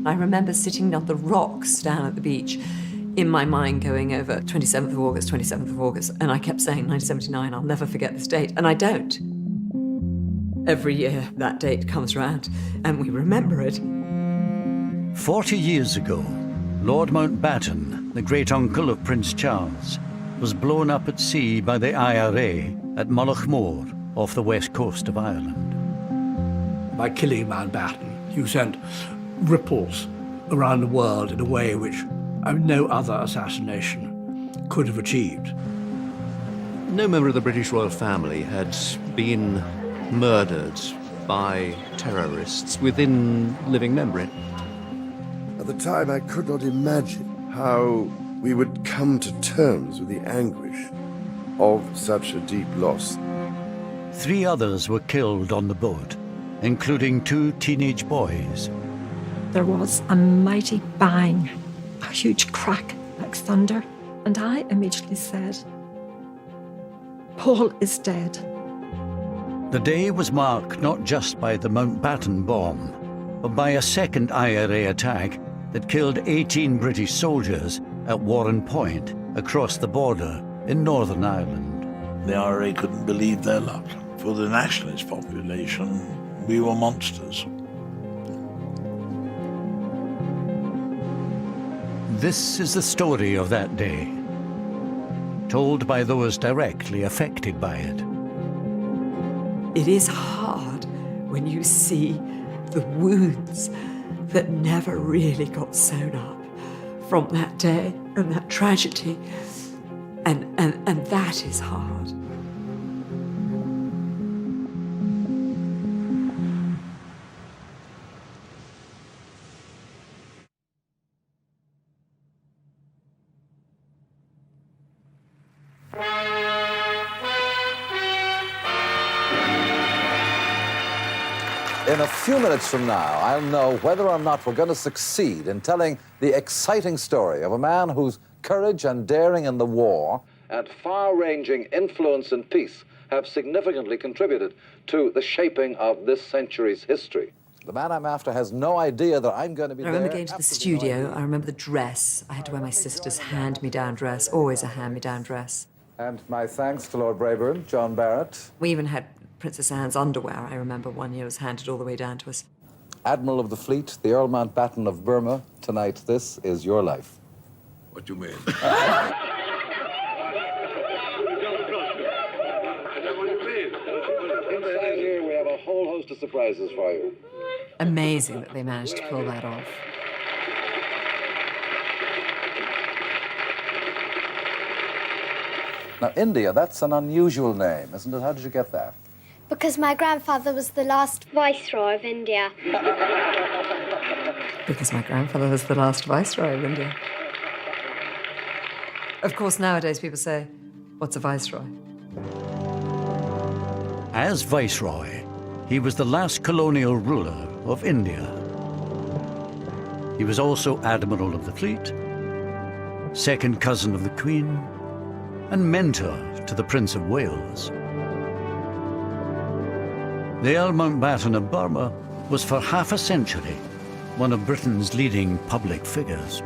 I remember sitting on the rocks down at the beach, in my mind going over 27th of August, 27th of August, and I kept saying 1979, I'll never forget this date, and I don't. Every year that date comes around, and we remember it. 40 years ago, Lord Mountbatten, the great-uncle of Prince Charles, was blown up at sea by the IRA at Mullaghmore, off the west coast of Ireland. By killing Mountbatten, you sent ripples around the world in a way which no other assassination could have achieved. No member of the British royal family had been murdered by terrorists within living memory. At the time, I could not imagine how we would come to terms with the anguish of such a deep loss. 3 others were killed on the boat, including 2 teenage boys. There was a mighty bang, a huge crack like thunder, and I immediately said, Paul is dead. The day was marked not just by the Mountbatten bomb, but by a second IRA attack that killed 18 British soldiers at Warren Point, across the border in Northern Ireland. The IRA couldn't believe their luck. For the nationalist population, we were monsters. This is the story of that day, told by those directly affected by it. It is hard when you see the wounds that never really got sewn up from that day and that tragedy, and that is hard. In a few minutes from now, I'll know whether or not we're going to succeed in telling the exciting story of a man whose courage and daring in the war and far-ranging influence in peace have significantly contributed to the shaping of this century's history. The man I'm after has no idea that I'm going to be there. I remember going to the studio. I remember the dress. I had to wear my sister's hand-me-down dress, always a hand-me-down dress. And my thanks to Lord Brabourne, John Barrett. We even had Princess Anne's underwear, I remember one year was handed all the way down to us. Admiral of the Fleet, the Earl Mountbatten of Burma, tonight this is your life. What do you mean? Inside here, we have a whole host of surprises for you. Amazing that they managed to pull that off. Now, India, that's an unusual name, isn't it? How did you get that? Because my grandfather was the last Viceroy of India. Because my grandfather was the last Viceroy of India. Of course, nowadays people say, what's a Viceroy? As Viceroy, he was the last colonial ruler of India. He was also Admiral of the Fleet, second cousin of the Queen, and mentor to the Prince of Wales. The Earl Mountbatten of Burma was for half a century one of Britain's leading public figures.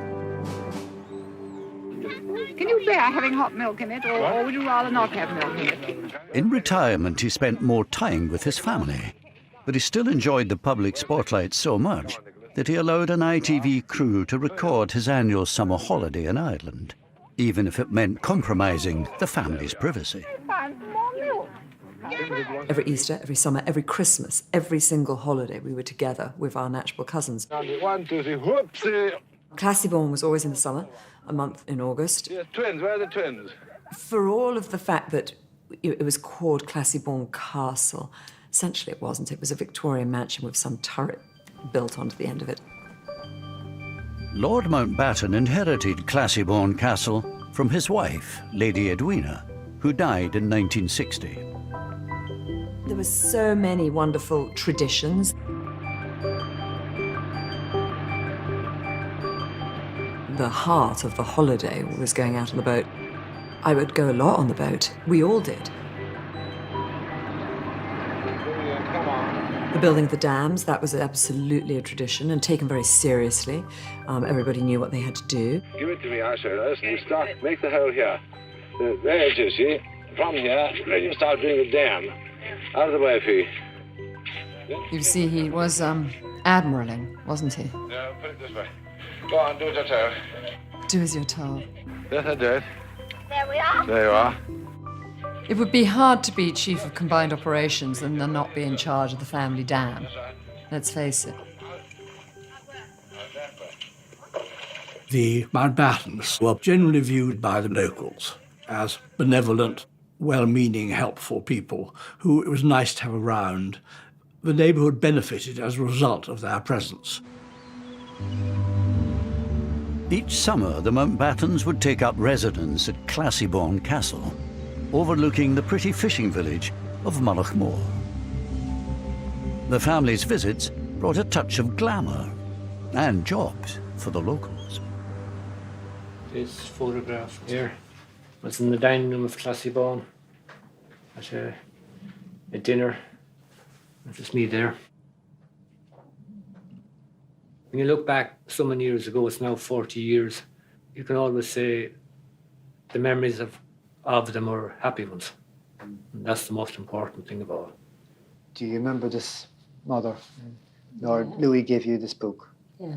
Can you bear having hot milk in it, or would you rather not have milk in it? In retirement, he spent more time with his family, but he still enjoyed the public spotlight so much that he allowed an ITV crew to record his annual summer holiday in Ireland, even if it meant compromising the family's privacy. Every Easter, every summer, every Christmas, every single holiday, we were together with our natural cousins. 1, 2, 3, whoopsie! Classiebawn was always in the summer, a month in August. Yes, twins, where are the twins? For all of the fact that it was called Classiebawn Castle, essentially it wasn't. It was a Victorian mansion with some turret built onto the end of it. Lord Mountbatten inherited Classiebawn Castle from his wife, Lady Edwina, who died in 1960. There were so many wonderful traditions. The heart of the holiday was going out on the boat. I would go a lot on the boat. We all did. Come on. The building of the dams, that was absolutely a tradition and taken very seriously. Everybody knew what they had to do. Give it to me, I say. Listen, you start, make the hole here. There it is, see? From here, then you start doing the dam. Out of the way, Fee. You see, he was admiraling, wasn't he? No, put it this way. Go on, do as you're told. Do as you're told. Yes, I did. There we are. There you are. It would be hard to be chief of combined operations and then not be in charge of the family dam. Let's face it. The Mountbattens were generally viewed by the locals as benevolent, well-meaning, helpful people who it was nice to have around. The neighbourhood benefited as a result of their presence. Each summer, the Mountbattens would take up residence at Classybourne Castle, overlooking the pretty fishing village of Mullaghmore. The family's visits brought a touch of glamour and jobs for the locals. This photograph here was in the dining room of Classybourne at a dinner. That's just me there. When you look back so many years ago, it's now 40 years, you can always say the memories of them are happy ones. And that's the most important thing of all. Do you remember this mother? Lord Louis gave you this book. Yeah.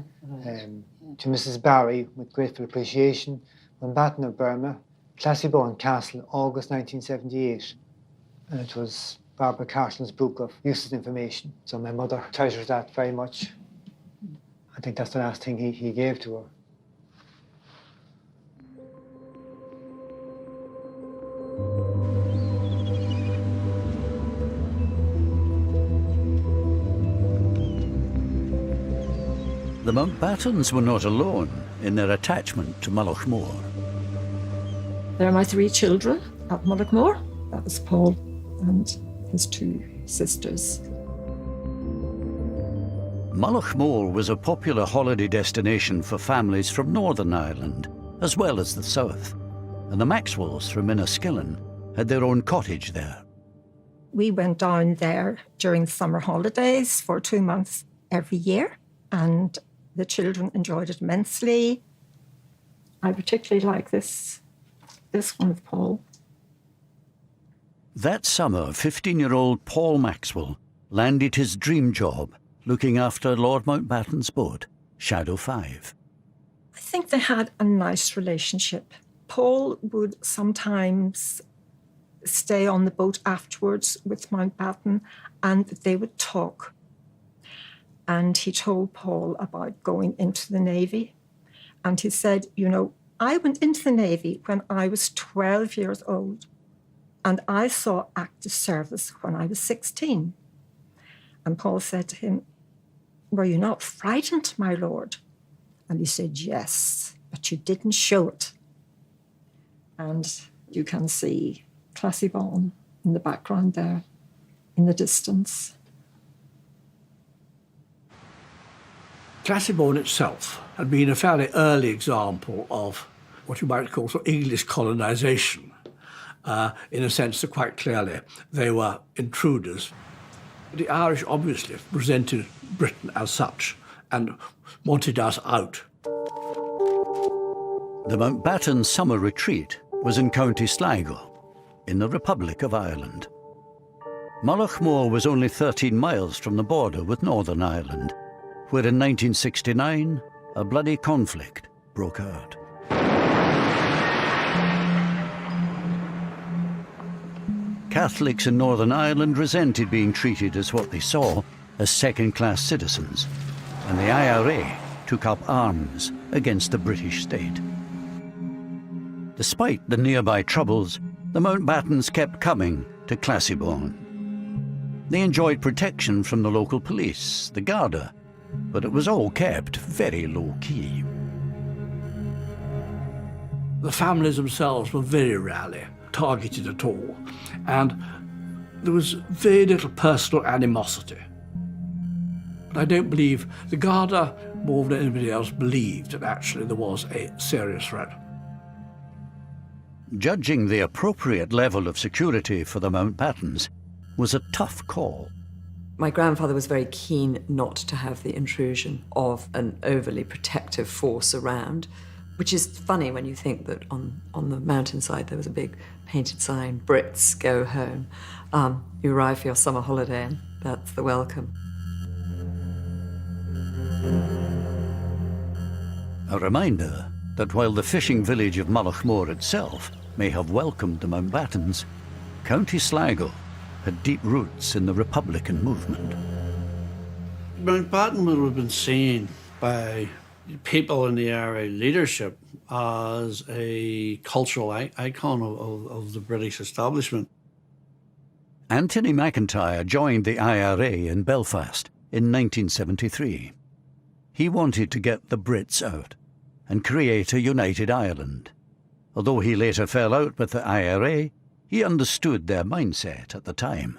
To Mrs. Barry, with grateful appreciation, Mountbatten of Burma, Classybourne Castle, August 1978. And it was Barbara Carson's book of useless information. So my mother treasures that very much. I think that's the last thing he gave to her. The Mountbattens were not alone in their attachment to Mullaghmore. There are my 3 children at Mullaghmore. That was Paul and his 2 sisters. Mullaghmore was a popular holiday destination for families from Northern Ireland, as well as the south, and the Maxwells from Inniskillen had their own cottage there. We went down there during the summer holidays for 2 months every year, and the children enjoyed it immensely. I particularly like this one with Paul. That summer, 15-year-old Paul Maxwell landed his dream job looking after Lord Mountbatten's boat, Shadow 5. I think they had a nice relationship. Paul would sometimes stay on the boat afterwards with Mountbatten and they would talk. And he told Paul about going into the Navy. And he said, you know, I went into the Navy when I was 12 years old. And I saw active service when I was 16. And Paul said to him, were you not frightened, my lord? And he said, yes, but you didn't show it. And you can see Classybourne in the background there, in the distance. Classybourne itself had been a fairly early example of what you might call sort of English colonisation. In a sense that quite clearly they were intruders. The Irish obviously presented Britain as such and wanted us out. The Mountbatten summer retreat was in County Sligo, in the Republic of Ireland. Mullaghmore was only 13 miles from the border with Northern Ireland, where in 1969 a bloody conflict broke out. Catholics in Northern Ireland resented being treated as what they saw as second-class citizens, and the IRA took up arms against the British state. Despite the nearby troubles, the Mountbattens kept coming to Classybourne. They enjoyed protection from the local police, the Garda, but it was all kept very low-key. The families themselves were very rarely targeted at all, and there was very little personal animosity. But I don't believe the Garda, more than anybody else, believed that actually there was a serious threat. Judging the appropriate level of security for the Mountbattens was a tough call. My grandfather was very keen not to have the intrusion of an overly protective force around, which is funny when you think that on the mountainside there was a big painted sign, Brits go home. You arrive for your summer holiday and that's the welcome. A reminder that while the fishing village of Mullaghmore itself may have welcomed the Mountbattens, County Sligo had deep roots in the Republican movement. Mountbatten would have been seen by people in the IRA leadership as a cultural icon of the British establishment. Anthony McIntyre joined the IRA in Belfast in 1973. He wanted to get the Brits out and create a united Ireland. Although he later fell out with the IRA, he understood their mindset at the time.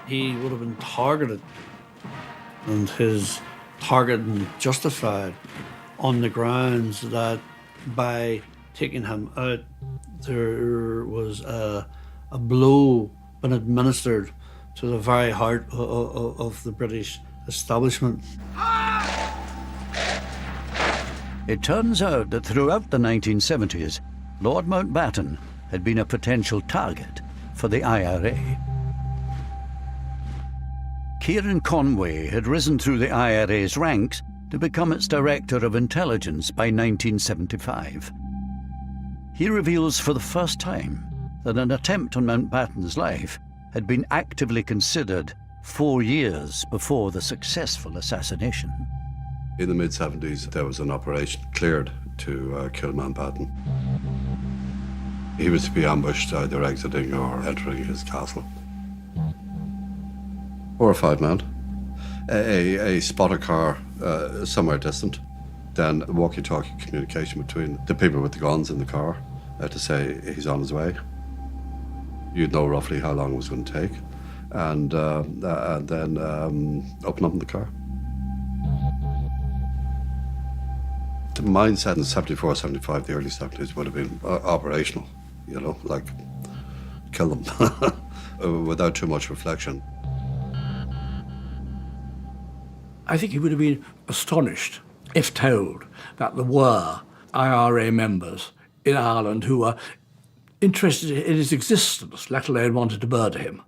He would have been targeted, and his targeting justified on the grounds that by taking him out, there was a blow been administered to the very heart of the British establishment. It turns out that throughout the 1970s, Lord Mountbatten had been a potential target for the IRA. Kieran Conway had risen through the IRA's ranks to become its Director of Intelligence by 1975. He reveals for the first time that an attempt on Mountbatten's life had been actively considered 4 years before the successful assassination. In the mid-70s, there was an operation cleared to kill Mountbatten. He was to be ambushed either exiting or entering his castle. 4 or 5 men. A spotter car somewhere distant. Then walkie-talkie communication between the people with the guns in the car to say he's on his way. You'd know roughly how long it was going to take. And then open up in the car. The mindset in 74, 75, the early 70s would have been operational, you know, like kill them without too much reflection. I think he would have been astonished if told that there were IRA members in Ireland who were interested in his existence, let alone wanted to murder him.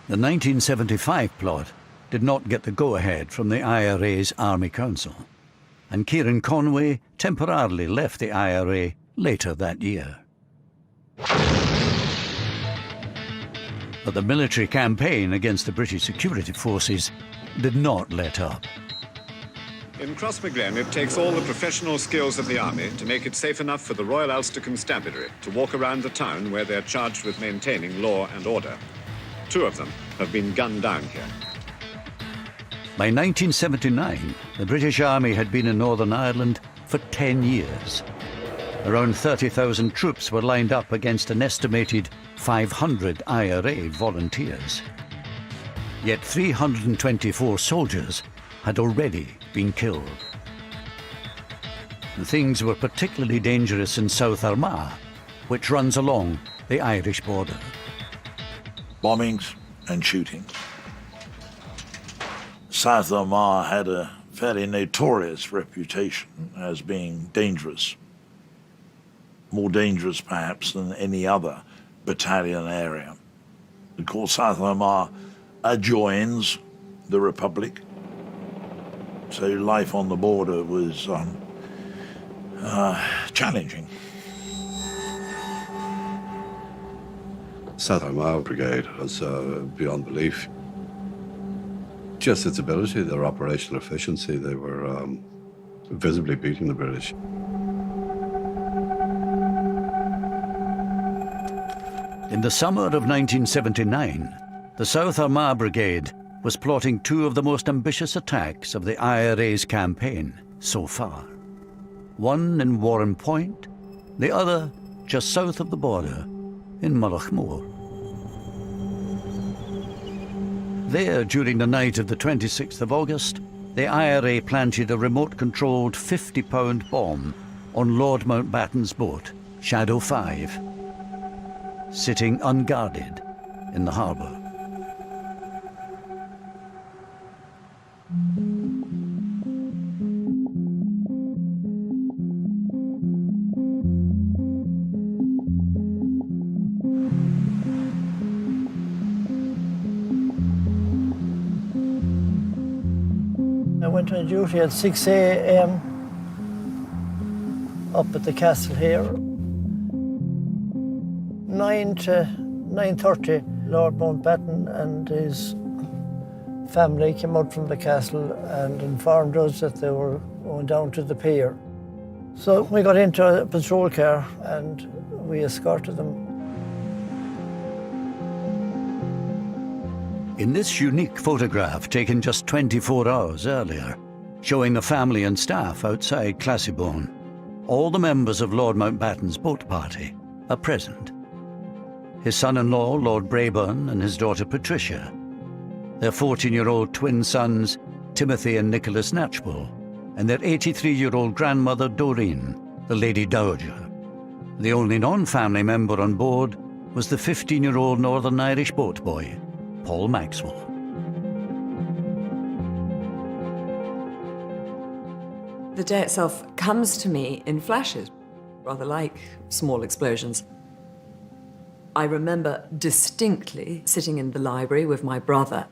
The 1975 plot did not get the go-ahead from the IRA's Army Council, and Kieran Conway temporarily left the IRA later that year. But the military campaign against the British security forces did not let up. In Crossmaglen, it takes all the professional skills of the army to make it safe enough for the Royal Ulster Constabulary to walk around the town where they're charged with maintaining law and order. 2 of them have been gunned down here. By 1979, the British Army had been in Northern Ireland for 10 years. Around 30,000 troops were lined up against an estimated 500 IRA volunteers. Yet 324 soldiers had already been killed. And things were particularly dangerous in South Armagh, which runs along the Irish border. Bombings and shootings. South Armagh had a fairly notorious reputation as being dangerous. More dangerous, perhaps, than any other battalion area. Of course, South Armagh adjoins the Republic, so life on the border was challenging. South Armagh Brigade was beyond belief. Just its ability, their operational efficiency, they were visibly beating the British. In the summer of 1979, the South Armagh Brigade was plotting 2 of the most ambitious attacks of the IRA's campaign so far. One in Warren Point, the other just south of the border in Mullaghmore. There, during the night of the 26th of August, the IRA planted a remote-controlled 50-pound bomb on Lord Mountbatten's boat, Shadow 5, sitting unguarded in the harbour. went on duty at 6 a.m. up at the castle here. 9 to 9:30, Lord Mountbatten and his family came out from the castle and informed us that they were going down to the pier. So we got into a patrol car and we escorted them. In this unique photograph taken just 24 hours earlier, showing the family and staff outside Classiebawn, all the members of Lord Mountbatten's boat party are present. His son-in-law, Lord Brabourne, and his daughter Patricia, their 14-year-old twin sons, Timothy and Nicholas Knatchbull, and their 83-year-old grandmother, Doreen, the Lady Dowager. The only non-family member on board was the 15-year-old Northern Irish boat boy, Paul Maxwell. The day itself comes to me in flashes, rather like small explosions. I remember distinctly sitting in the library with my brother.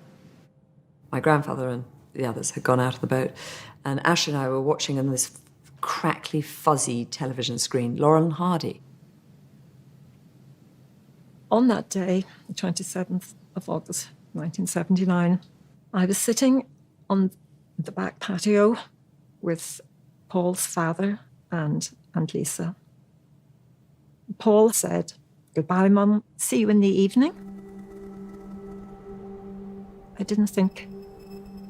My grandfather and the others had gone out of the boat, and Ash and I were watching on this crackly, fuzzy television screen, Laurel and Hardy. On that day, the 27th of August, 1979, I was sitting on the back patio with Paul's father and Aunt Lisa. Paul said, "Goodbye, Mum. See you in the evening." I didn't think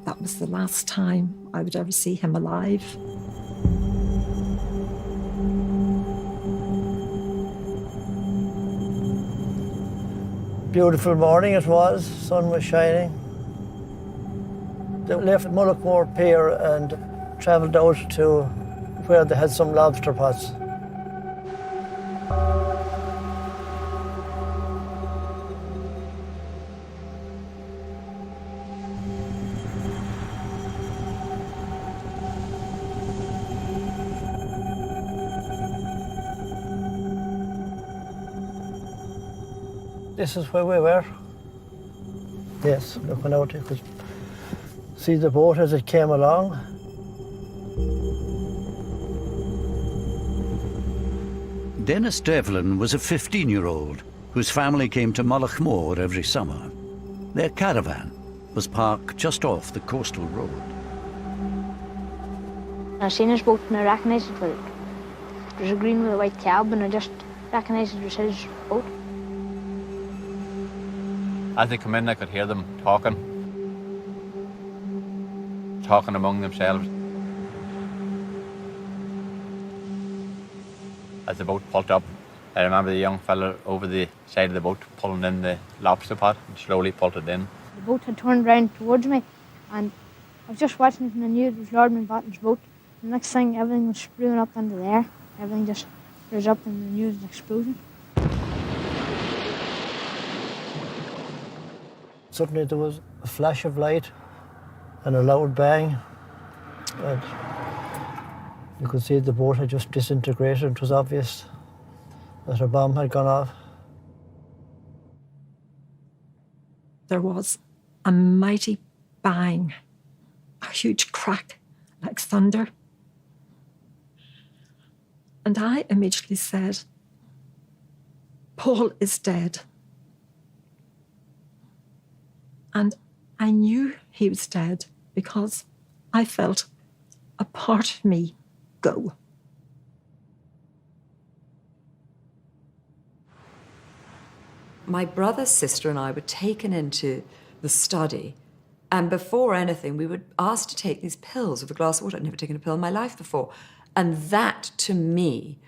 that was the last time I would ever see him alive. Beautiful morning it was, sun was shining. They left Mullaghmore Pier and travelled out to where they had some lobster pots. This is where we were. Yes, looking out, you could see the boat as it came along. Dennis Devlin was a 15-year-old whose family came to Mullaghmore every summer. Their caravan was parked just off the coastal road. I seen his boat and I recognised it. Well, there's a green with a white cab and I just recognised it was his boat. As they come in, I could hear them talking among themselves. As the boat pulled up, I remember the young fella over the side of the boat pulling in the lobster pot and slowly pulled it in. The boat had turned round towards me and I was just watching it and I knew it was Lord Mountbatten's boat. The next thing, everything was spewing up into the air. Everything just rose up and I knew it was an explosion. Suddenly there was a flash of light and a loud bang. And you could see the boat had just disintegrated. It was obvious that a bomb had gone off. There was a mighty bang, a huge crack like thunder. And I immediately said, "Paul is dead." And I knew he was dead because I felt a part of me go. My brother, sister, and I were taken into the study, and before anything, we were asked to take these pills with a glass of water. I'd never taken a pill in my life before. And that, to me,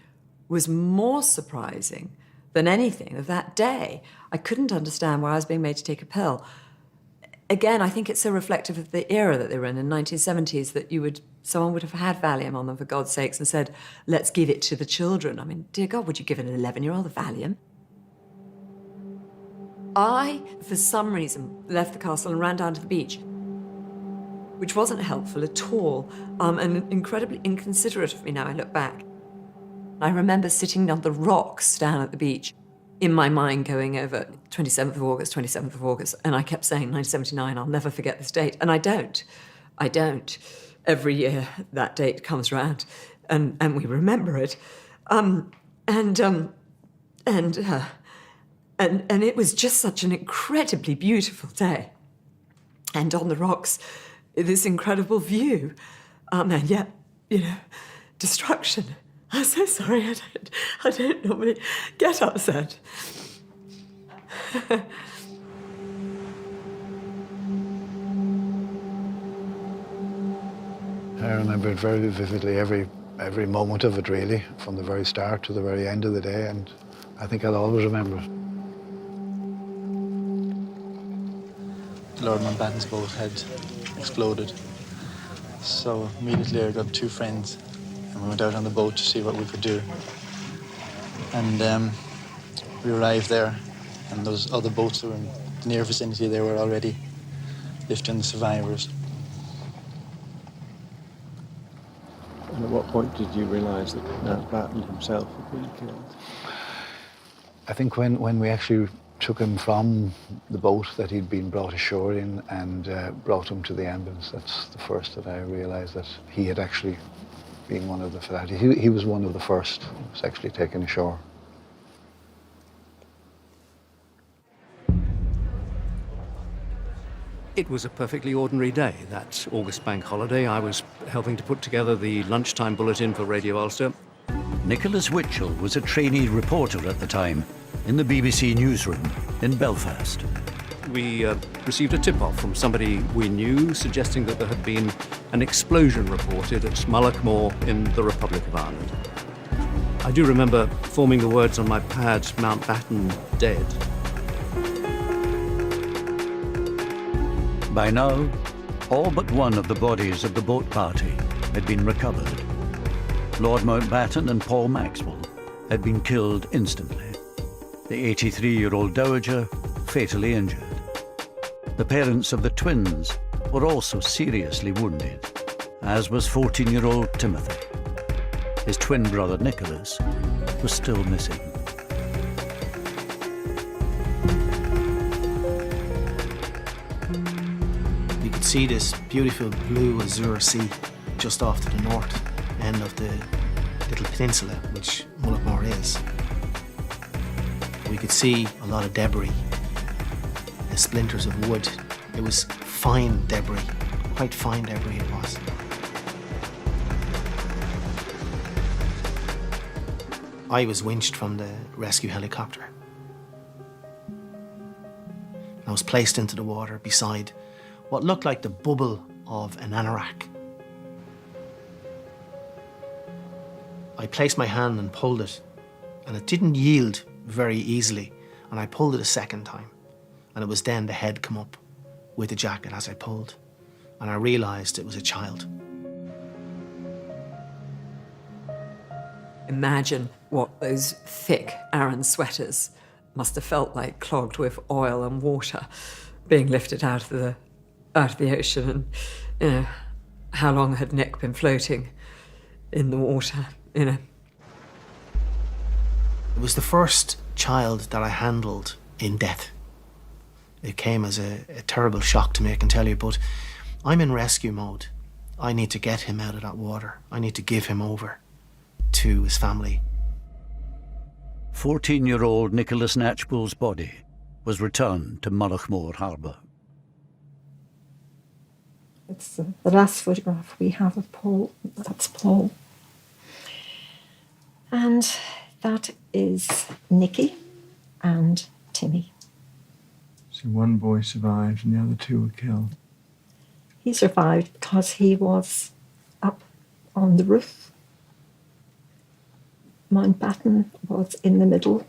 was more surprising than anything of that day. I couldn't understand why I was being made to take a pill. Again, I think it's so reflective of the era that they were in 1970s, that someone would have had Valium on them, for God's sakes, and said, let's give it to the children. I mean, dear God, would you give an 11-year-old a Valium? I, for some reason, left the castle and ran down to the beach, which wasn't helpful at all, and incredibly inconsiderate of me now I look back. I remember sitting on the rocks down at the beach, in my mind going over 27th of August, and I kept saying 1979, I'll never forget this date, and I don't. every year that date comes round, and we remember it. And it was just such an incredibly beautiful day. And on the rocks, this incredible view. And yet, destruction. I'm so sorry, I don't normally get upset. I remember it very vividly, every moment of it, really, from the very start to the very end of the day, and I think I'll always remember it. Lord Mountbatten's boat had exploded, so immediately I got two friends and we went out on the boat to see what we could do. And we arrived there, and those other boats that were in the near vicinity, they were already lifting the survivors. And at what point did you realise that Mountbatten himself had been killed? I think when we actually took him from the boat that he'd been brought ashore in and brought him to the ambulance, that's the first that I realised that he had actually been one of the fatalities. He was one of the first who was actually taken ashore. It was a perfectly ordinary day, that August bank holiday. I was helping to put together the lunchtime bulletin for Radio Ulster. Nicholas Witchell was a trainee reporter at the time in the BBC newsroom in Belfast. We received a tip-off from somebody we knew suggesting that there had been an explosion reported at Mullaghmore in the Republic of Ireland. I do remember forming the words on my pad, Mountbatten dead. By now, all but one of the bodies of the boat party had been recovered. Lord Mountbatten and Paul Maxwell had been killed instantly. The 83-year-old dowager fatally injured. The parents of the twins were also seriously wounded, as was 14-year-old Timothy. His twin brother Nicholas was still missing. You could see this beautiful blue azure sea just off to the north end of the little peninsula which Mullaghmore is. We could see a lot of debris, the splinters of wood. It was fine debris, quite fine debris it was. I was winched from the rescue helicopter. I was placed into the water beside what looked like the bubble of an anorak. I placed my hand and pulled it, and it didn't yield very easily, and I pulled it a second time, and it was then the head come up with the jacket as I pulled, and I realised it was a child. Imagine what those thick Aran sweaters must have felt like, clogged with oil and water, being lifted out of the ocean. And how long had Nick been floating in the water? It was the first child that I handled in death. It came as a terrible shock to me, I can tell you, but I'm in rescue mode. I need to get him out of that water. I need to give him over to his family. 14-year-old Nicholas Knatchbull's body was returned to Mullaghmore Harbour. It's the last photograph we have of Paul. That's Paul. And that is Nicky and Timmy. So one boy survived and the other two were killed. He survived because he was up on the roof. Mountbatten was in the middle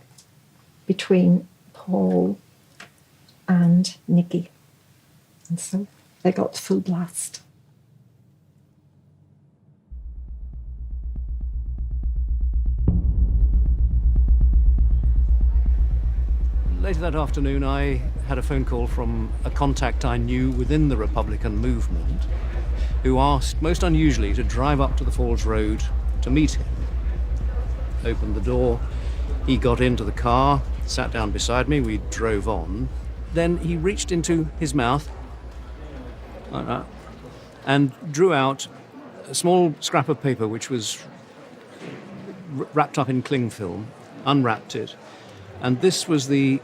between Paul and Nicky. And so they got full blast. Later that afternoon, I had a phone call from a contact I knew within the Republican movement who asked, most unusually, to drive up to the Falls Road to meet him. Opened the door, he got into the car, sat down beside me, we drove on. Then he reached into his mouth, like that, and drew out a small scrap of paper which was wrapped up in cling film, unwrapped it, and this was a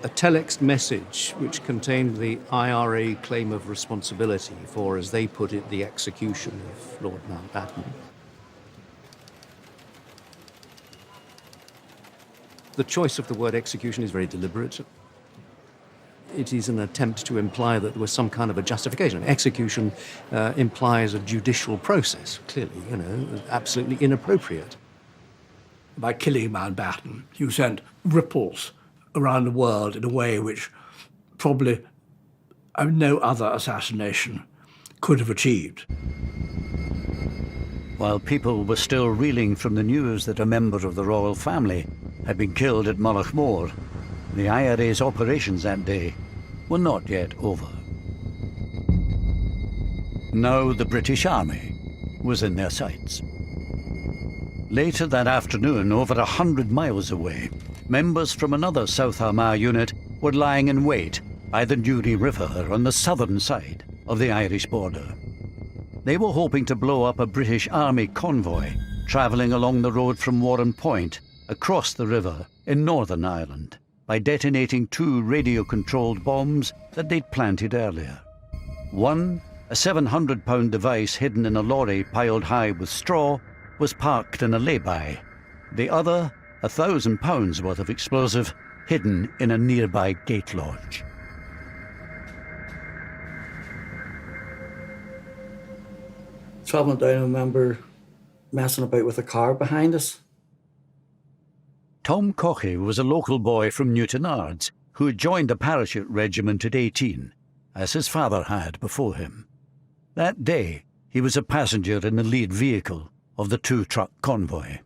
telex message which contained the IRA claim of responsibility for, as they put it, the execution of Lord Mountbatten. The choice of the word execution is very deliberate. It is an attempt to imply that there was some kind of a justification. Execution implies a judicial process, clearly, absolutely inappropriate. By killing Mountbatten, you sent ripples around the world in a way which probably no other assassination could have achieved. While people were still reeling from the news that a member of the royal family had been killed at Mullaghmore, the IRA's operations that day were not yet over. Now the British Army was in their sights. Later that afternoon, over 100 miles away, members from another South Armagh unit were lying in wait by the Newry River on the southern side of the Irish border. They were hoping to blow up a British Army convoy travelling along the road from Warren Point across the river in Northern Ireland by detonating 2 radio-controlled bombs that they'd planted earlier. One, a 700-pound device hidden in a lorry piled high with straw, was parked in a lay-by. The other, 1,000 pounds worth of explosive, hidden in a nearby gate lodge. Travelling down, I remember messing about with a car behind us. Tom Cochey was a local boy from Newtonards who had joined the parachute regiment at 18, as his father had before him. That day, he was a passenger in the lead vehicle of the 2-truck convoy.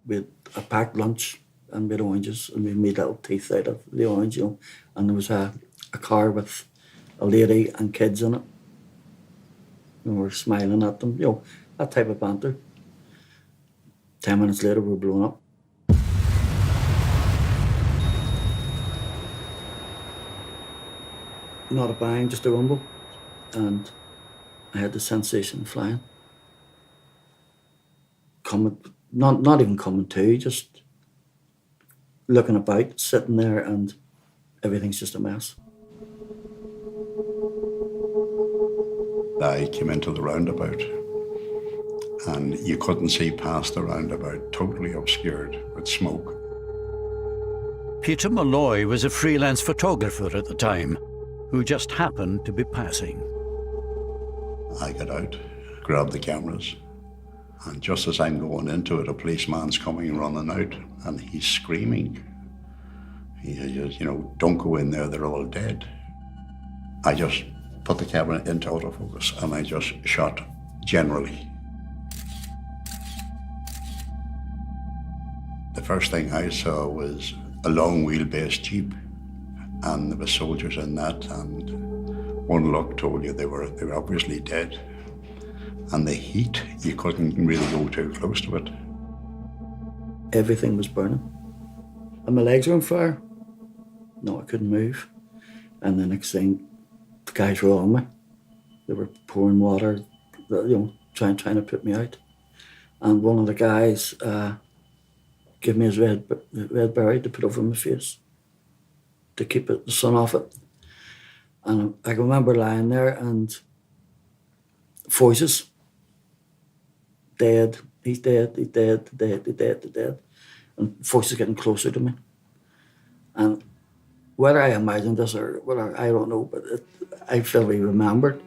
We had a packed lunch and we had oranges and we made little teeth out of the orange, and there was a car with a lady and kids in it. And we were smiling at them, that type of banter. 10 minutes later, we were blown up. Not a bang, just a rumble. And I had the sensation of flying. Not even coming to, just looking about, sitting there, and everything's just a mess. I came into the roundabout and you couldn't see past the roundabout, totally obscured with smoke. Peter Malloy was a freelance photographer at the time, who just happened to be passing. I got out, grabbed the cameras, and just as I'm going into it, a policeman's coming running out, and he's screaming. He says, don't go in there, they're all dead. I just put the camera into autofocus and I just shot generally. The first thing I saw was a long wheelbase Jeep, and there were soldiers in that, and one look told you they were obviously dead. And the heat, you couldn't really go too close to it. Everything was burning. And my legs were on fire. No, I couldn't move. And the next thing, the guys were on me. They were pouring water, trying to put me out. And one of the guys gave me his red beret to put over my face to keep the sun off it. And I can remember lying there and voices. Dead, he's dead, he's dead, dead, he's dead, he's dead. And voices getting closer to me. And whether I imagined this or whether, I don't know, but I vividly remembered.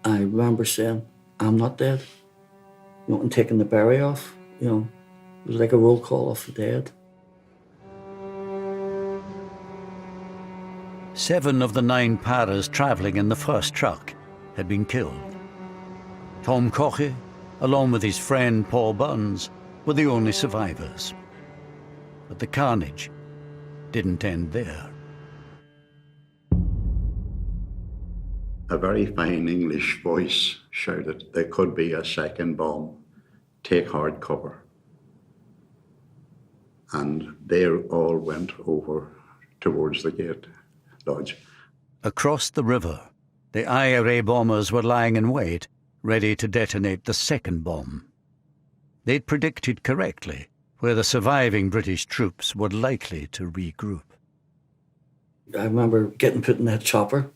I remember saying, I'm not dead. And taking the beret off, it was like a roll call of the dead. 7 of the 9 paras travelling in the first truck had been killed. Tom Cochey, along with his friend Paul Burns, were the only survivors. But the carnage didn't end there. A very fine English voice shouted, there could be a second bomb. Take hard cover. And they all went over towards the gate lodge. Across the river, the IRA bombers were lying in wait ready to detonate the second bomb. They'd predicted correctly where the surviving British troops were likely to regroup. I remember getting put in that chopper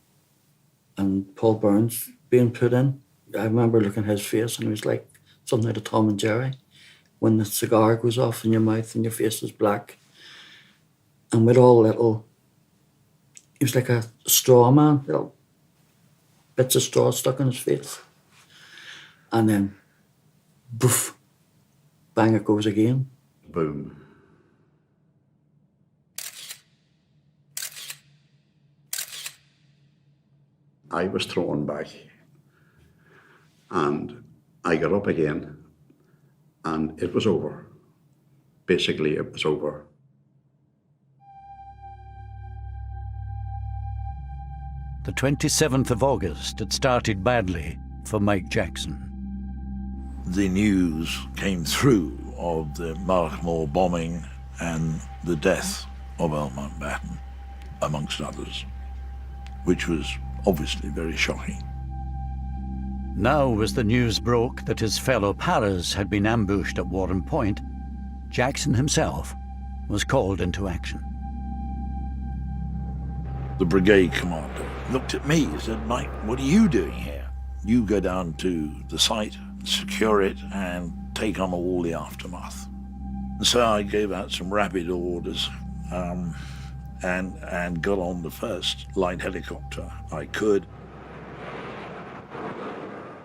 and Paul Burns being put in. I remember looking at his face and it was like something out of Tom and Jerry. When the cigar goes off in your mouth and your face is black. And with all little, he was like a straw man, little bits of straw stuck in his face. And then, boof, bang it goes again. Boom. I was thrown back and I got up again and it was over. Basically, it was over. The 27th of August had started badly for Mike Jackson. The news came through of the Markmoor bombing and the death of Earl Mountbatten, amongst others, which was obviously very shocking. Now, as the news broke that his fellow paras had been ambushed at Warren Point, Jackson himself was called into action. The brigade commander looked at me and said, "Mike, what are you doing here? You go down to the site, secure it, and take on all the aftermath." And so I gave out some rapid orders and got on the first light helicopter I could.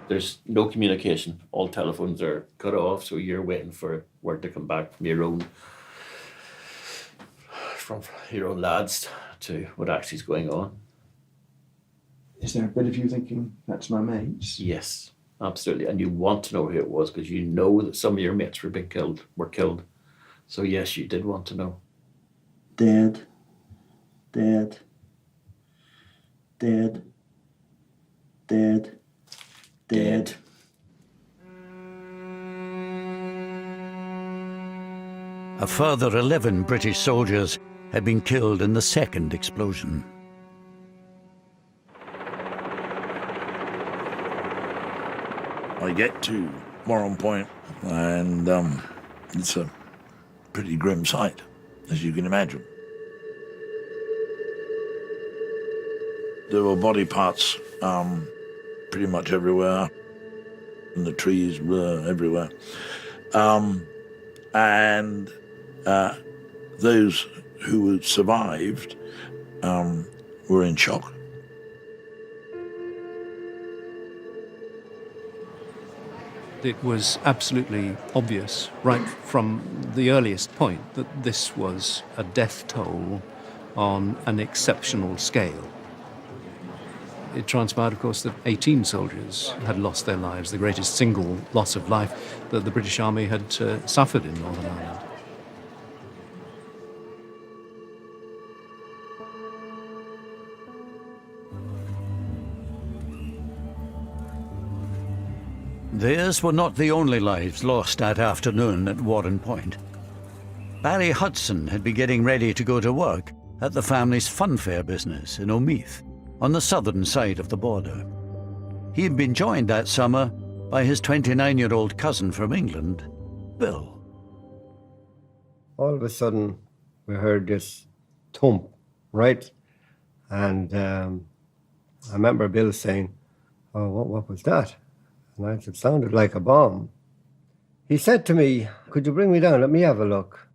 There's no communication. All telephones are cut off, so you're waiting for word to come back from your own lads to what actually is going on. Is there a bit of you thinking, that's my mates? Yes, absolutely. And you want to know who it was because you know that some of your mates were killed. So yes, you did want to know. Dead. Dead. Dead. Dead. Dead. A further 11 British soldiers had been killed in the second explosion. I get to Warren Point and it's a pretty grim sight, as you can imagine. There were body parts pretty much everywhere, and the trees were everywhere. And those who had survived were in shock. It was absolutely obvious, right from the earliest point, that this was a death toll on an exceptional scale. It transpired, of course, that 18 soldiers had lost their lives, the greatest single loss of life that the British Army had suffered in Northern Ireland. Theirs were not the only lives lost that afternoon at Warren Point. Barry Hudson had been getting ready to go to work at the family's funfair business in Omeath, on the southern side of the border. He had been joined that summer by his 29-year-old cousin from England, Bill. All of a sudden, we heard this thump, right? And I remember Bill saying, "Oh, what was that?" And I said, "It sounded like a bomb." He said to me, "Could you bring me down? Let me have a look."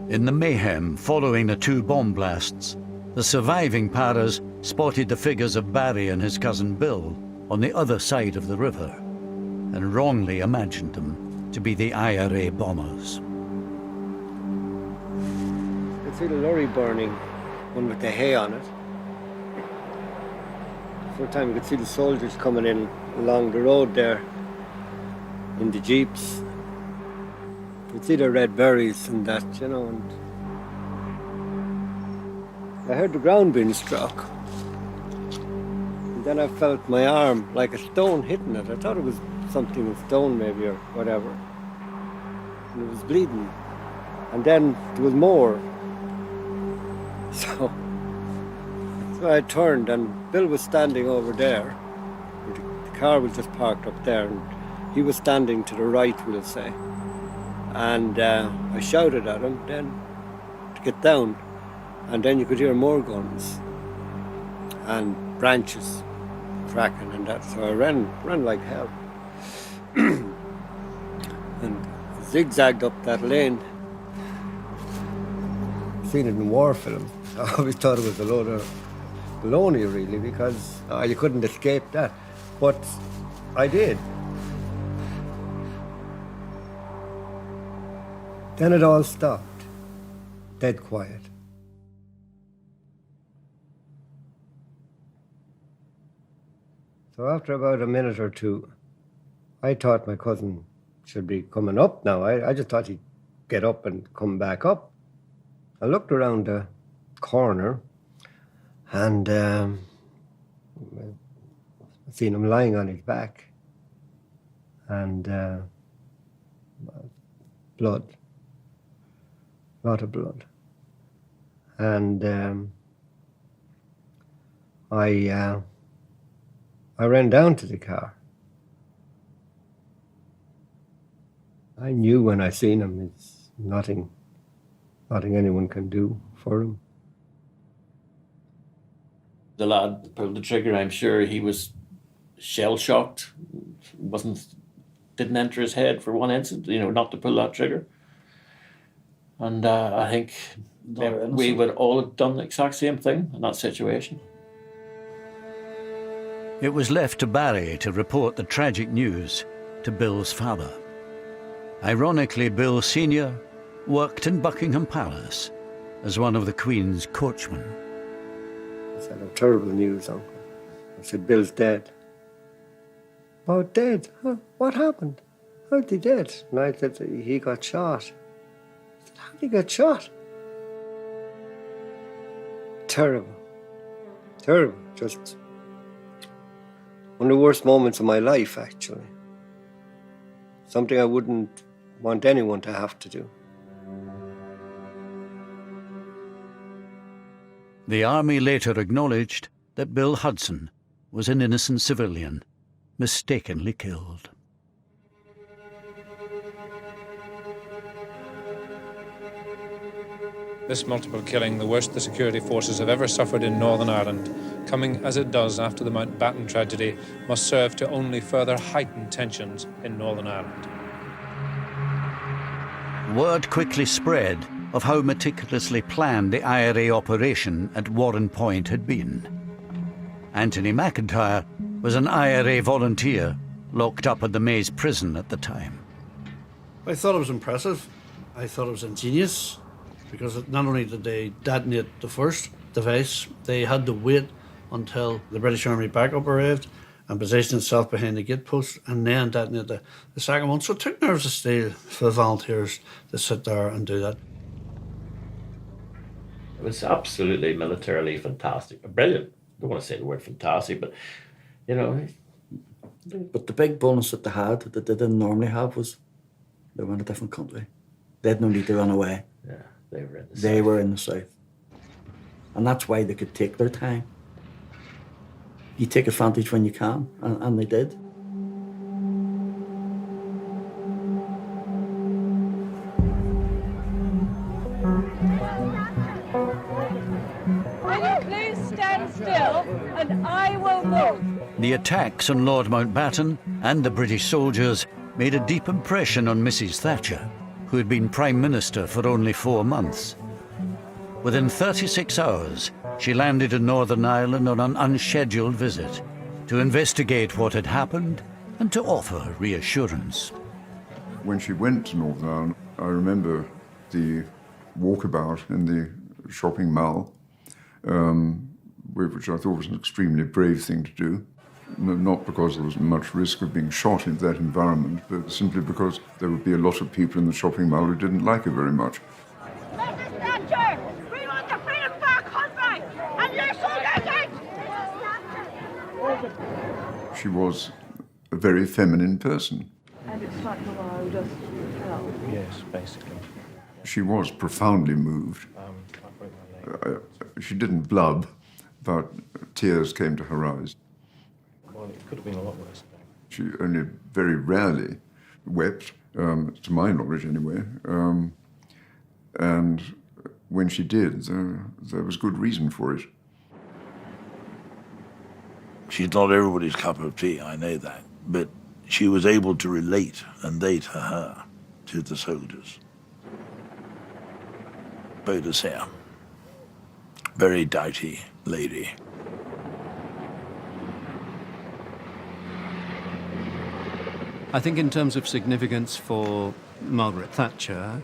In the mayhem following the two bomb blasts, the surviving paras spotted the figures of Barry and his cousin Bill on the other side of the river and wrongly imagined them to be the IRA bombers. I could see the lorry burning, one with the hay on it. For a time you could see the soldiers coming in along the road there in the jeeps. You could see the red berets and that, you know, and I heard the ground being struck. And then I felt my arm like a stone hitting it. I thought it was something in stone maybe or whatever. And it was bleeding. And then there was more. So So I turned and Bill was standing over there. The car was just parked up there and he was standing to the right, we'll say. And I shouted at him then to get down. And then you could hear more guns and branches cracking and that. So I ran like hell. And zigzagged up that lane. Seen it in war films. I always thought it was a load of baloney, really, because you couldn't escape that. But I did. Then it all stopped. Dead quiet. So after about a minute or two, I thought my cousin should be coming up now. I just thought he'd get up and come back up. I looked around the corner and I seen him lying on his back and blood, a lot of blood. And I ran down to the car. I knew when I seen him, it's nothing anyone can do for him. The lad that pulled the trigger, I'm sure he was shell-shocked. Didn't enter his head for one instant, not to pull that trigger. And I think that we would all have done the exact same thing in that situation. It was left to Barry to report the tragic news to Bill's father. Ironically, Bill Sr. worked in Buckingham Palace as one of the Queen's coachmen. I said, "Oh, terrible news, Uncle." I said, "Bill's dead." "Oh, dead? Huh? What happened? How'd he dead?" And I said, "He got shot." I said, "How'd he get shot?" Terrible. Terrible. Just one of the worst moments of my life, actually. Something I wouldn't want anyone to have to do. The army later acknowledged that Bill Hudson was an innocent civilian, mistakenly killed. This multiple killing, the worst the security forces have ever suffered in Northern Ireland, coming as it does after the Mountbatten tragedy, must serve to only further heighten tensions in Northern Ireland. Word quickly spread of how meticulously planned the IRA operation at Warren Point had been. Anthony McIntyre was an IRA volunteer locked up at the Maze prison at the time. I thought it was impressive. I thought it was ingenious, because not only did they detonate the first device, they had to wait until the British Army backup arrived and positioned itself behind the gate post and then detonate the second one. So it took nerves of steel for the volunteers to sit there and do that. It was absolutely militarily fantastic. Brilliant. I don't want to say the word fantastic, but, But the big bonus that they had, that they didn't normally have, was they were in a different country. They had no need to run away. Yeah, they were in the south. They were in the south. And that's why they could take their time. You take advantage when you can, and they did. Will you please stand still and I will move? The attacks on Lord Mountbatten and the British soldiers made a deep impression on Mrs. Thatcher, who had been Prime Minister for only 4 months. Within 36 hours, she landed in Northern Ireland on an unscheduled visit to investigate what had happened and to offer reassurance. When she went to Northern Ireland, I remember the walkabout in the shopping mall, which I thought was an extremely brave thing to do. Not because there was much risk of being shot in that environment, but simply because there would be a lot of people in the shopping mall who didn't like her very much. Mrs. Thatcher, we want the freedom for our country, and you're so getting! She was a very feminine person. And it's like the world of hell. Yes, basically. She was profoundly moved. She didn't blub, but tears came to her eyes. Well, it could have been a lot worse. She only very rarely wept, to my knowledge anyway. And when she did, there was good reason for it. She's not everybody's cup of tea, I know that, but she was able to relate, and they to her, to the soldiers. Baudelaire, very doughty lady. I think in terms of significance for Margaret Thatcher,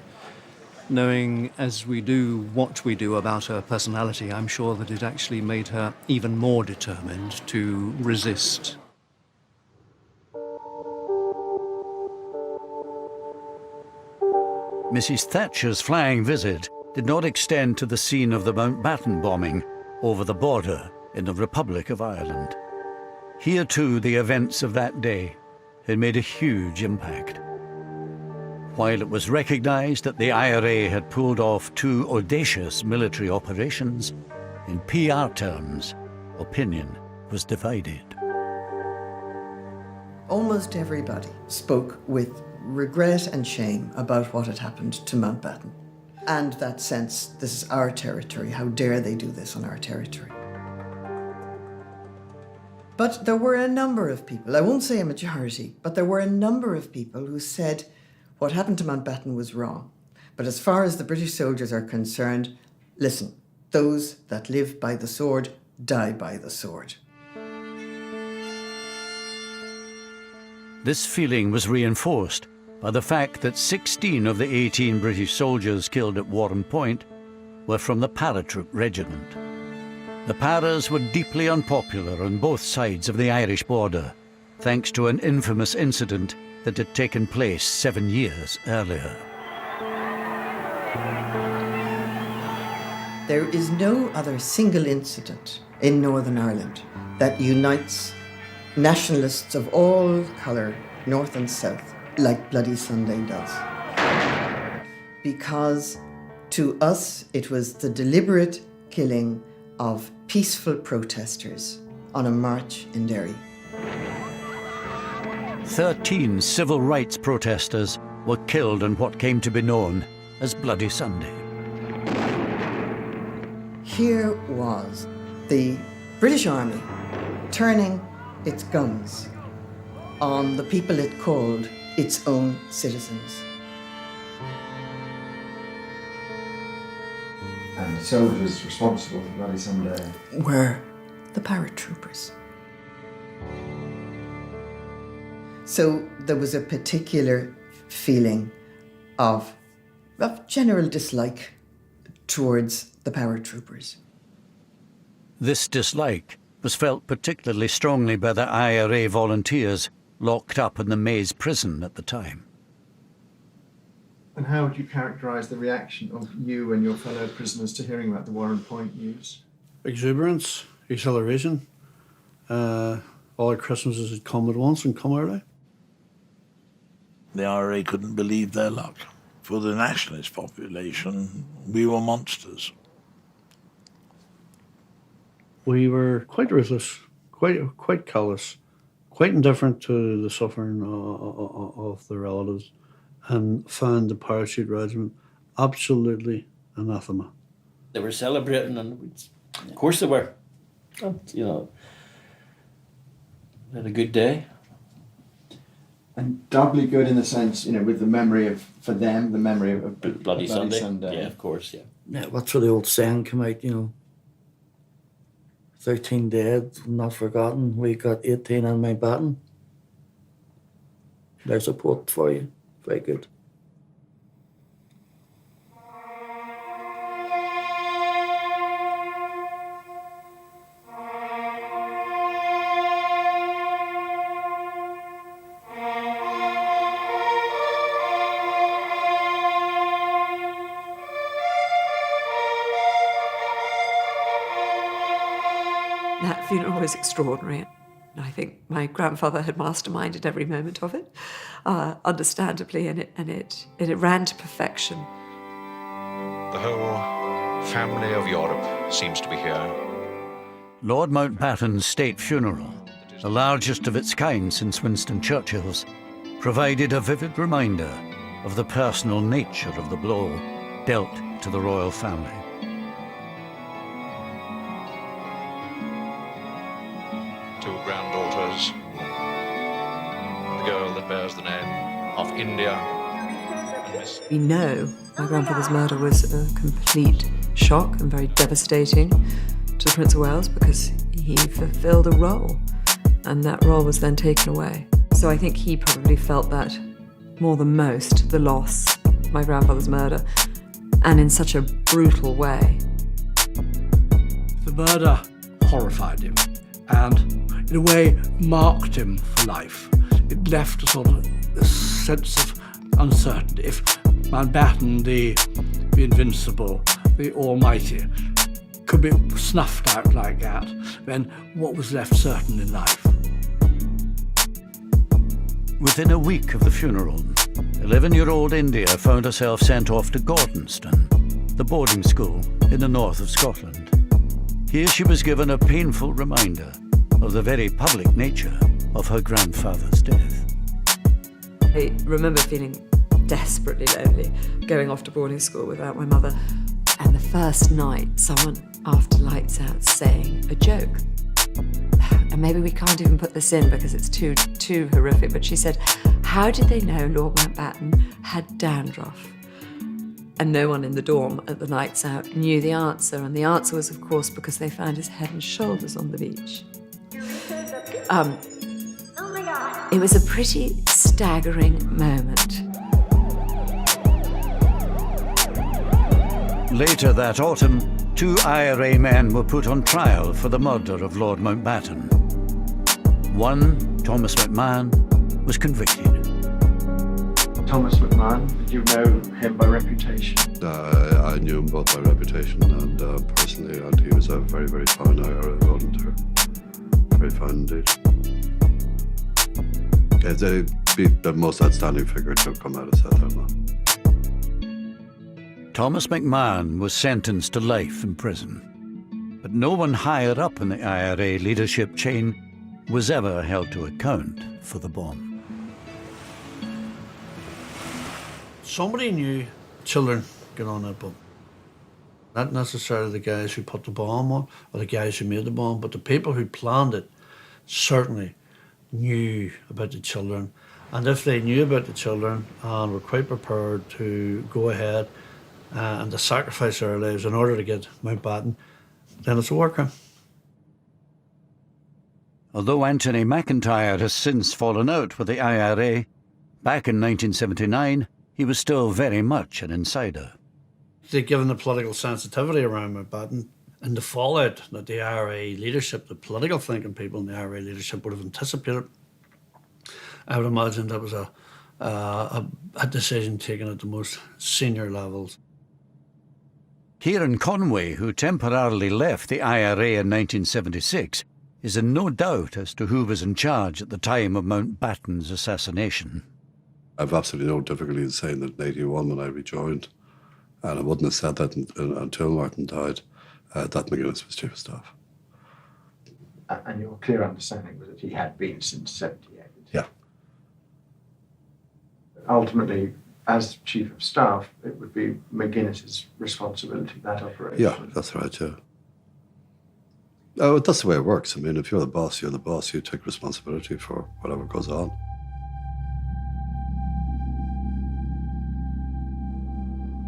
knowing as we do what we do about her personality, I'm sure that it actually made her even more determined to resist. Mrs. Thatcher's flying visit did not extend to the scene of the Mountbatten bombing over the border in the Republic of Ireland. Here too the events of that day had made a huge impact. While it was recognised that the IRA had pulled off 2 audacious military operations, in PR terms, opinion was divided. Almost everybody spoke with regret and shame about what had happened to Mountbatten. And that sense, this is our territory, how dare they do this on our territory. But there were a number of people, I won't say a majority, but there were a number of people who said what happened to Mountbatten was wrong. But as far as the British soldiers are concerned, listen, those that live by the sword die by the sword. This feeling was reinforced by the fact that 16 of the 18 British soldiers killed at Warren Point were from the paratroop regiment. The Paras were deeply unpopular on both sides of the Irish border, thanks to an infamous incident that had taken place 7 years earlier. There is no other single incident in Northern Ireland that unites nationalists of all colour, north and south, like Bloody Sunday does. Because to us it was the deliberate killing of peaceful protesters on a march in Derry. 13 civil rights protesters were killed on what came to be known as Bloody Sunday. Here was the British Army turning its guns on the people it called its own citizens. And the soldiers responsible for Bloody Sunday were the paratroopers. So there was a particular feeling of general dislike towards the paratroopers. This dislike was felt particularly strongly by the IRA volunteers locked up in the Maze prison at the time. And how would you characterise the reaction of you and your fellow prisoners to hearing about the Warren Point news? Exuberance, exhilaration. All the Christmases had come at once and come early. The IRA couldn't believe their luck. For the nationalist population, we were monsters. We were quite ruthless, quite callous, quite indifferent to the suffering of the relatives, and found the parachute regiment absolutely anathema. They were celebrating, and of course they were. You know, they had a good day. And doubly good in the sense, you know, with the memory of, for them, the memory of Bloody Sunday. Yeah, of course, yeah. Yeah, what's where the old saying come out, you know, 13 dead, not forgotten. We got 18 on Mountbatten. There's a quote for you. Very good. That funeral was extraordinary. I think my grandfather had masterminded every moment of it, understandably, and it ran to perfection. The whole family of Europe seems to be here. Lord Mountbatten's state funeral, the largest of its kind since Winston Churchill's, provided a vivid reminder of the personal nature of the blow dealt to the royal family. Two granddaughters, the girl that bears the name of India. We know my grandfather's murder was a complete shock and very devastating to the Prince of Wales because he fulfilled a role, and that role was then taken away. So I think he probably felt that more than most, the loss of my grandfather's murder, and in such a brutal way. The murder horrified him and, in a way, marked him for life. It left a sort of a sense of uncertainty. If Mountbatten, the invincible, the almighty, could be snuffed out like that, then what was left certain in life? Within a week of the funeral, 11-year-old India found herself sent off to Gordonston, the boarding school in the north of Scotland. Here she was given a painful reminder of the very public nature of her grandfather's death. I remember feeling desperately lonely, going off to boarding school without my mother. And the first night, someone, after lights out, saying a joke. And maybe we can't even put this in because it's too horrific, but she said, how did they know Lord Mountbatten had dandruff? And no one in the dorm at the nights out knew the answer. And the answer was, of course, because they found his head and shoulders on the beach. It was a pretty staggering moment. Later that autumn, 2 IRA men were put on trial for the murder of Lord Mountbatten. One, Thomas McMahon, was convicted. Thomas McMahon, did you know him by reputation? I knew him both by reputation and personally, and he was a very, very fine IRA volunteer. Very fine indeed. They'd be the most outstanding figure to have come out of South Armagh. Thomas McMahon was sentenced to life in prison, but no one higher up in the IRA leadership chain was ever held to account for the bomb. Somebody knew children get on that bomb. Not necessarily the guys who put the bomb on or the guys who made the bomb, but the people who planned it certainly knew about the children. And if they knew about the children and were quite prepared to go ahead and to sacrifice their lives in order to get Mountbatten, then it's a war crime. Although Anthony McIntyre has since fallen out with the IRA, back in 1979, he was still very much an insider. Given the political sensitivity around Mountbatten and the fallout that the IRA leadership, the political thinking people in the IRA leadership would have anticipated, I would imagine that was a decision taken at the most senior levels. Kieran Conway, who temporarily left the IRA in 1976, is in no doubt as to who was in charge at the time of Mountbatten's assassination. I've absolutely no difficulty in saying that in 81 when I rejoined, and I wouldn't have said that until Martin died, that McGuinness was chief of staff. And your clear understanding was that he had been since 78? Yeah. Ultimately, as chief of staff, it would be McGuinness's responsibility, that operation. Yeah, that's right, yeah. Oh, that's the way it works. I mean, if you're the boss, you're the boss. You take responsibility for whatever goes on.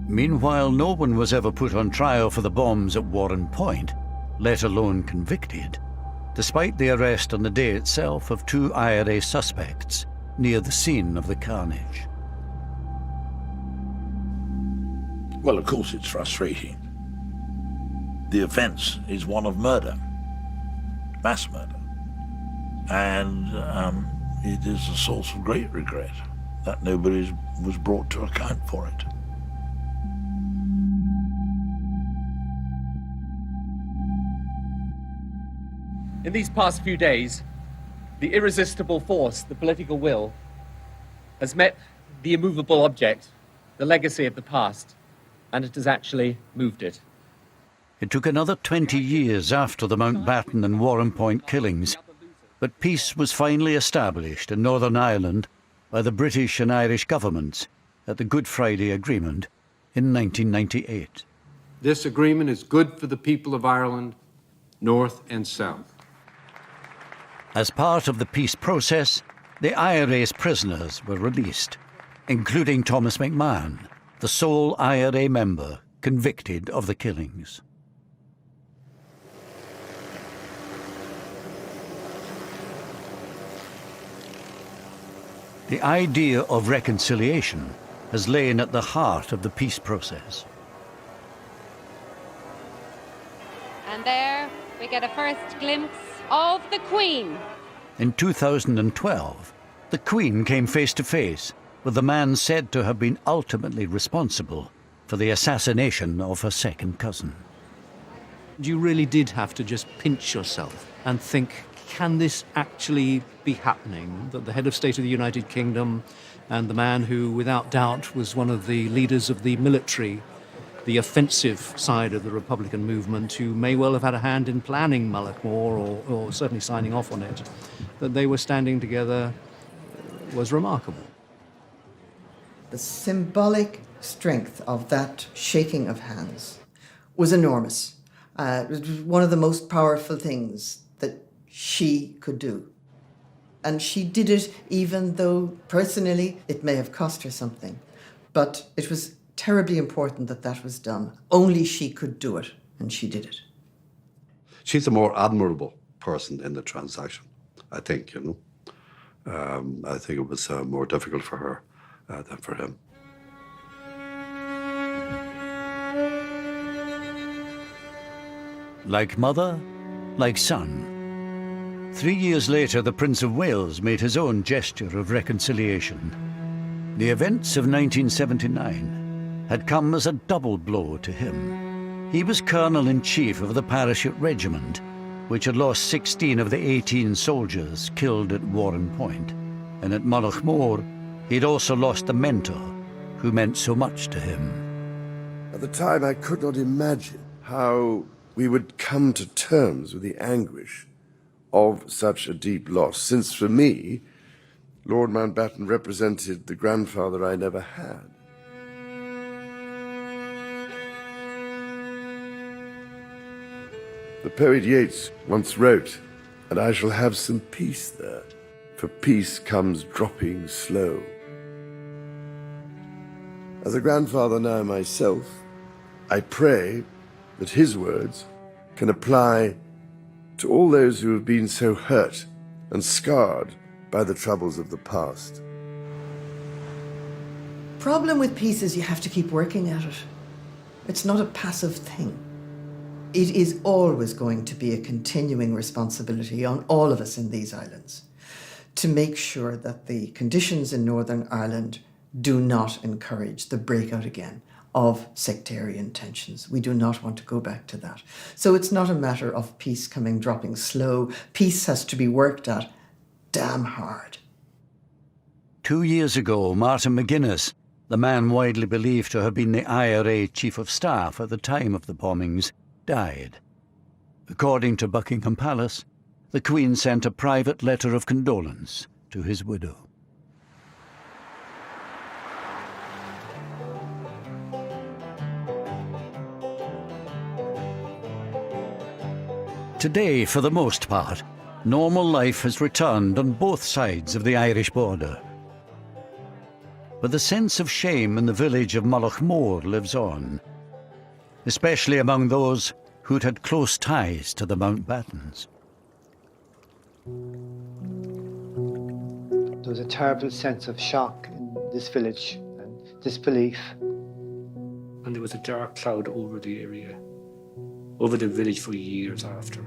Meanwhile, no one was ever put on trial for the bombs at Warren Point, let alone convicted, despite the arrest on the day itself of 2 IRA suspects near the scene of the carnage. Well, of course it's frustrating. The offence is one of murder, mass murder. And it is a source of great regret that nobody was brought to account for it. In these past few days, the irresistible force, the political will, has met the immovable object, the legacy of the past, and it has actually moved it. It took another 20 years after the Mountbatten and Warrenpoint killings, but peace was finally established in Northern Ireland by the British and Irish governments at the Good Friday Agreement in 1998. This agreement is good for the people of Ireland, North and South. As part of the peace process, the IRA's prisoners were released, including Thomas McMahon, the sole IRA member convicted of the killings. The idea of reconciliation has lain at the heart of the peace process. And there we get a first glimpse of the Queen. In 2012, the Queen came face to face with the man said to have been ultimately responsible for the assassination of her second cousin. You really did have to just pinch yourself and think, can this actually be happening? That the head of state of the United Kingdom and the man who, without doubt, was one of the leaders of the military, the offensive side of the Republican movement, who may well have had a hand in planning Mullaghmore or certainly signing off on it, that they were standing together was remarkable. The symbolic strength of that shaking of hands was enormous. It was one of the most powerful things that she could do. And she did it even though personally it may have cost her something. But it was terribly important that that was done. Only she could do it, and she did it. She's a more admirable person in the transaction, I think, you know. I think it was more difficult for her than for him. Like mother, like son. 3 years later, the Prince of Wales made his own gesture of reconciliation. The events of 1979 had come as a double blow to him. He was Colonel-in-Chief of the Parachute Regiment, which had lost 16 of the 18 soldiers killed at Warrenpoint. And at Mullaghmore, he'd also lost a mentor who meant so much to him. At the time, I could not imagine how we would come to terms with the anguish of such a deep loss, since for me, Lord Mountbatten represented the grandfather I never had. The poet Yeats once wrote, "And I shall have some peace there, for peace comes dropping slow." As a grandfather now myself, I pray that his words can apply to all those who have been so hurt and scarred by the troubles of the past. Problem with peace is you have to keep working at it. It's not a passive thing. It is always going to be a continuing responsibility on all of us in these islands to make sure that the conditions in Northern Ireland do not encourage the breakout again of sectarian tensions. We do not want to go back to that. So it's not a matter of peace coming dropping slow. Peace has to be worked at damn hard. 2 years ago, Martin McGuinness, the man widely believed to have been the IRA Chief of Staff at the time of the bombings, died. According to Buckingham Palace, the Queen sent a private letter of condolence to his widow. Today, for the most part, normal life has returned on both sides of the Irish border. But the sense of shame in the village of Mullaghmore lives on, especially among those who'd had close ties to the Mountbattens. There was a terrible sense of shock in this village and disbelief. And there was a dark cloud over the area, over the village for years after.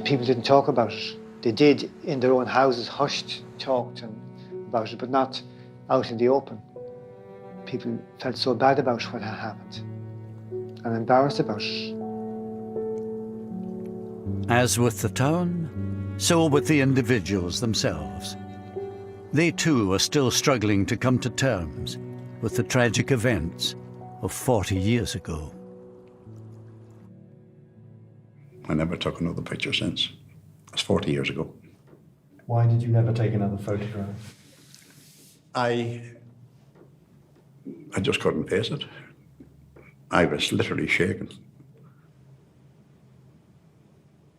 People didn't talk about it. They did in their own houses, hushed, talked about it, but not out in the open. People felt so bad about what had happened and embarrassed about it. As with the town, so with the individuals themselves. They too are still struggling to come to terms with the tragic events of 40 years ago. I never took another picture since. It's 40 years ago. Why did you never take another photograph? I just couldn't face it. I was literally shaking.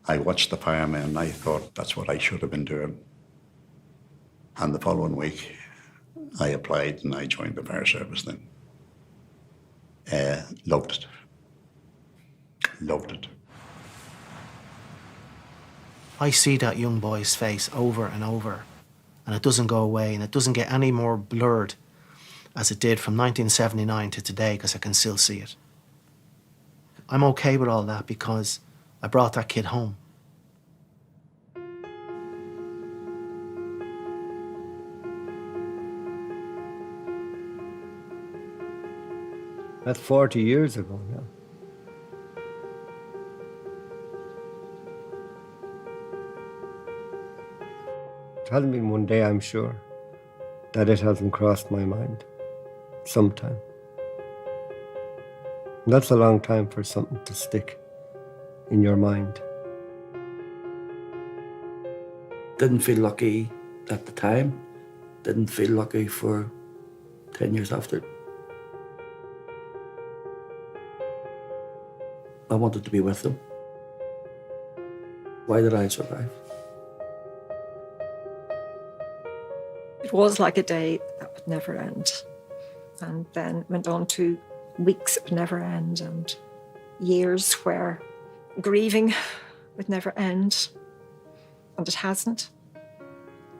I watched the firemen and I thought that's what I should have been doing. And the following week, I applied and I joined the fire service then. Loved it. Loved it. I see that young boy's face over and over, and it doesn't go away, and it doesn't get any more blurred as it did from 1979 to today, because I can still see it. I'm okay with all that because I brought that kid home. That's 40 years ago now. It hasn't been one day, I'm sure, that it hasn't crossed my mind. Sometime. And that's a long time for something to stick in your mind. Didn't feel lucky at the time. Didn't feel lucky for 10 years after. I wanted to be with them. Why did I survive? It was like a day that would never end. And then went on to weeks that would never end and years where grieving would never end. And it hasn't.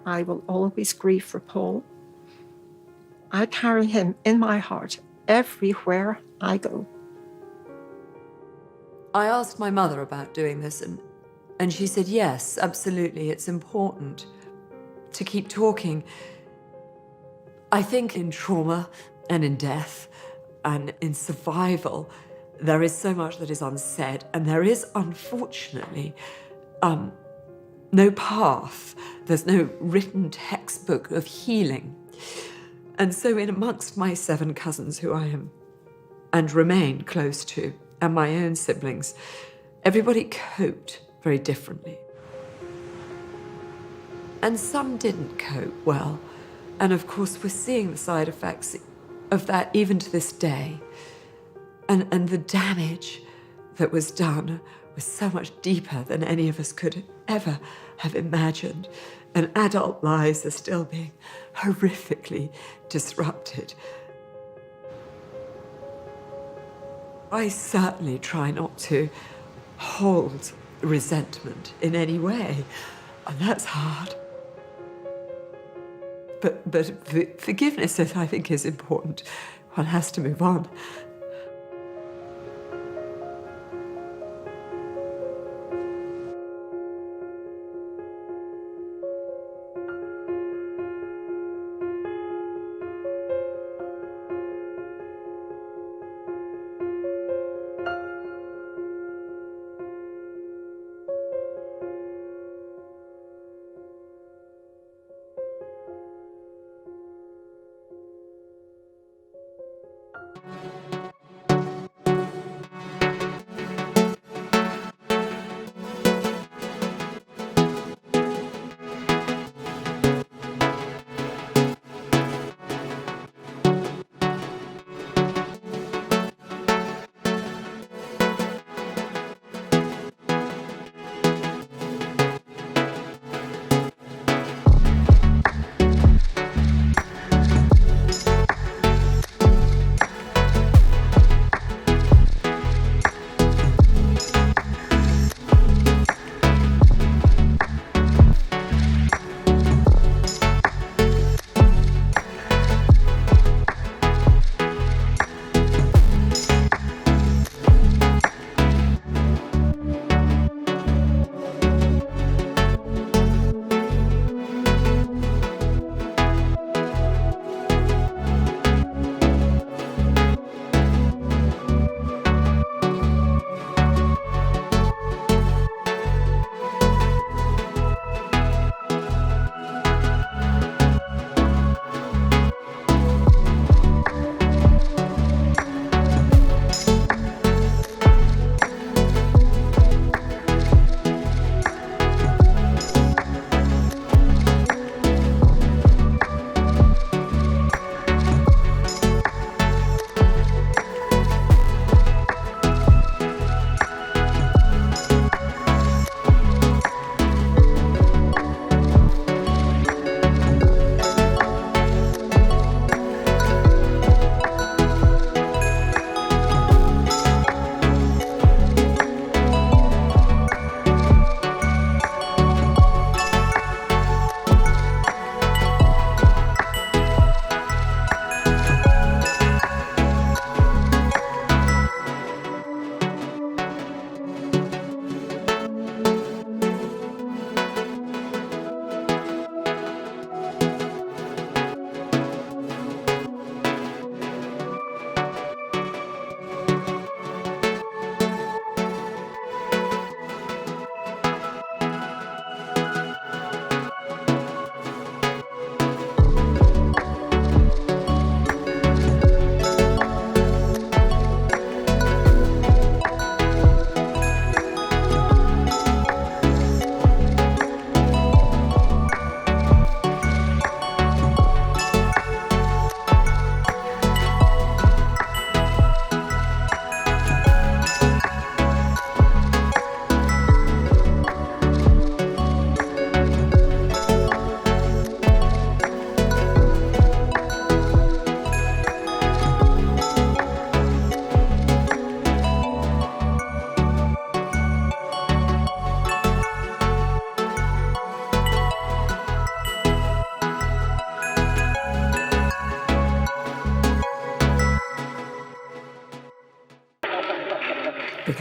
I will always grieve for Paul. I carry him in my heart everywhere I go. I asked my mother about doing this, and she said, yes, absolutely, it's important to keep talking. I think in trauma and in death and in survival, there is so much that is unsaid, and there is, unfortunately, no path. There's no written textbook of healing. And so in amongst my 7 cousins who I am and remain close to, and my own siblings, everybody coped very differently. And some didn't cope well. And of course, we're seeing the side effects of that even to this day. And the damage that was done was so much deeper than any of us could ever have imagined. And adult lives are still being horrifically disrupted. I certainly try not to hold resentment in any way, and that's hard. But forgiveness, I think, is important. One has to move on.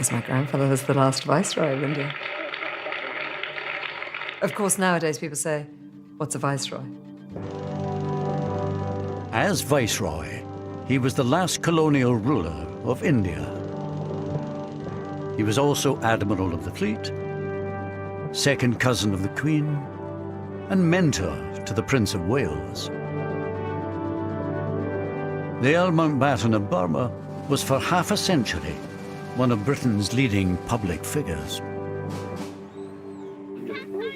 because my grandfather was the last viceroy of India. Of course, nowadays people say, what's a viceroy? As viceroy, he was the last colonial ruler of India. He was also Admiral of the Fleet, second cousin of the Queen, and mentor to the Prince of Wales. The Earl Mountbatten of Burma was for half a century one of Britain's leading public figures.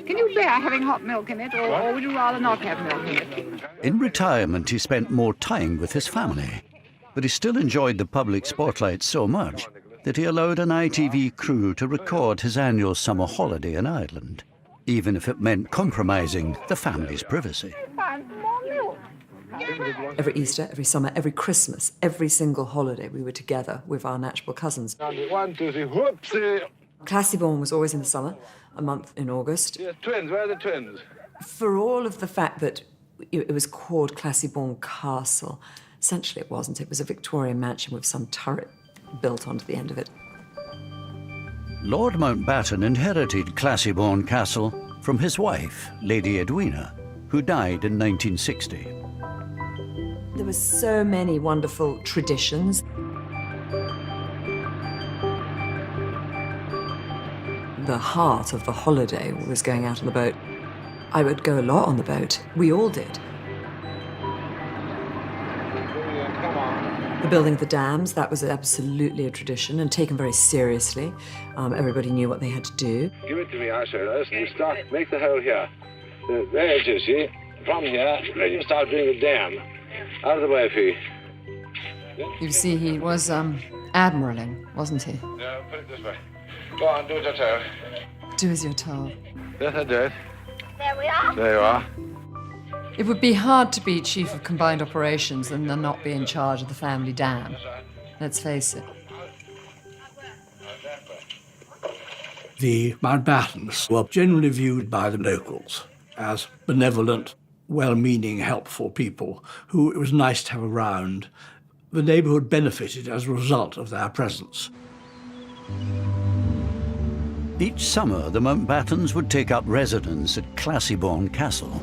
Can you bear having hot milk in it, or would you rather not have milk in it? In retirement, he spent more time with his family, but he still enjoyed the public spotlight so much that he allowed an ITV crew to record his annual summer holiday in Ireland, even if it meant compromising the family's privacy. Every Easter, every summer, every Christmas, every single holiday, we were together with our natural cousins. 1, 2, 3, whoopsie! Classieborne was always in the summer, a month in August. Yes, twins, where are the twins? For all of the fact that it was called Classieborne Castle, essentially it wasn't. It was a Victorian mansion with some turret built onto the end of it. Lord Mountbatten inherited Classieborne Castle from his wife, Lady Edwina, who died in 1960. There were so many wonderful traditions. The heart of the holiday was going out on the boat. I would go a lot on the boat. We all did. The building of the dams, that was absolutely a tradition and taken very seriously. Everybody knew what they had to do. Give it to me, I say, listen, you start, make the hole here. There it is, see? From here, then you start doing the dam. Out of the way, Fee. You see, he was admiraling, wasn't he? No, put it this way. Go on, do as you're told. Do as you're told. Yes, I did. There we are. There you are. It would be hard to be chief of combined operations and then not be in charge of the family dam. Let's face it. The Mountbattens were generally viewed by the locals as benevolent, well-meaning, helpful people who it was nice to have around. The neighbourhood benefited as a result of their presence. Each summer, the Mountbattens would take up residence at Classieborne Castle.